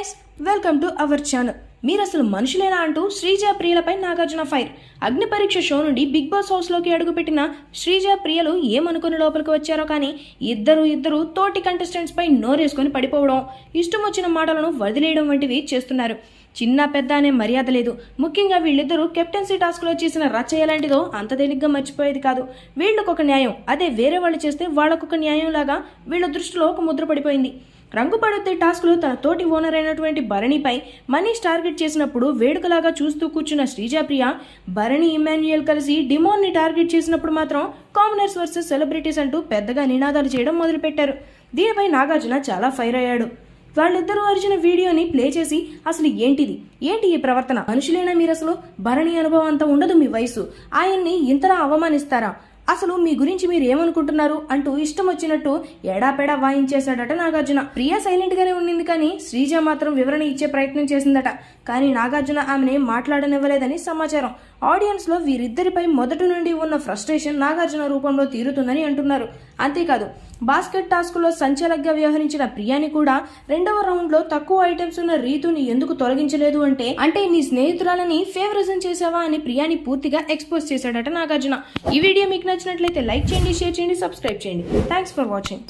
Guys, welcome to our channel. మీరు అసలు మనుషులేనా అంటూ శ్రీజ ప్రియలపై నాగార్జున ఫైర్. అగ్ని పరీక్ష షో నుండి బిగ్ బాస్ హౌస్లోకి అడుగుపెట్టిన శ్రీజ ప్రియలు ఏమనుకుని లోపలికి వచ్చారో కానీ ఇద్దరు తోటి కంటెస్టెంట్స్ పై నోరేసుకొని పడిపోవడం, ఇష్టం వచ్చిన మాటలను వదిలేయడం వంటివి చేస్తున్నారు. చిన్న పెద్ద అనే మర్యాద లేదు. ముఖ్యంగా వీళ్ళిద్దరూ కెప్టెన్సీ టాస్క్లో చేసిన రచ్చ ఎలాంటిదో అంత తేలిగ్గా మర్చిపోయేది కాదు. వీళ్ళకొక న్యాయం, అదే వేరే వాళ్ళు చేస్తే వాళ్ళకొక న్యాయం లాగా వీళ్ళ దృష్టిలో ఒక ముద్ర పడిపోయింది. రంగుపడుతే టాస్క్లో తన తోటి ఓనర్ అయినటువంటి భరణిపై మనీష్ టార్గెట్ చేసినప్పుడు వేడుకలాగా చూస్తూ కూర్చున్న శ్రీజాప్రియ, భరణి ఇమాన్యుయల్ కలిసి డిమోన్ని టార్గెట్ చేసినప్పుడు మాత్రం కామనర్స్ వర్సెస్ సెలబ్రిటీస్ అంటూ పెద్దగా నినాదాలు చేయడం మొదలుపెట్టారు. దీనిపై నాగార్జున చాలా ఫైర్ అయ్యాడు. వాళ్ళిద్దరూ అరిచిన వీడియోని ప్లే చేసి అసలు ఏంటి ఈ ప్రవర్తన, మనుషులైనా మీరు అసలు? భరణి అనుభవం అంతా ఉండదు మీ వయసు, ఆయన్ని ఇంతలా అవమానిస్తారా? అసలు మీ గురించి మీరు ఏమనుకుంటున్నారు అంటూ ఇష్టం వచ్చినట్టు ఎడాపెడా వాయించేశాడట నాగార్జున. ప్రియా సైలెంట్ గానే ఉండింది, కానీ శ్రీజ మాత్రం వివరణ ఇచ్చే ప్రయత్నం చేసిందట. కానీ నాగార్జున ఆమెని మాట్లాడనివ్వలేదని సమాచారం. ఆడియన్స్ లో వీరిద్దరిపై మొదటి నుండి ఉన్న ఫ్రస్ట్రేషన్ నాగార్జున రూపంలో తీరుతుందని అంటున్నారు. అంతేకాదు, బాస్కెట్ టాస్క్ లో సంచాలకుగా వ్యవహరించిన ప్రియాని కూడా రెండవ రౌండ్ లో తక్కువ ఐటమ్స్ ఉన్న రీతుని ఎందుకు తొలగించలేదు అంటే నీ స్నేహితురాలని ఫేవరిజం చేసావా అని ప్రియాని పూర్తిగా ఎక్స్పోజ్ చేశాడట నాగార్జున. ఈ వీడియో మీకు నచ్చినట్లయితే లైక్ చేయండి, షేర్ చేయండి, సబ్స్క్రైబ్ చేయండి. Thanks for watching.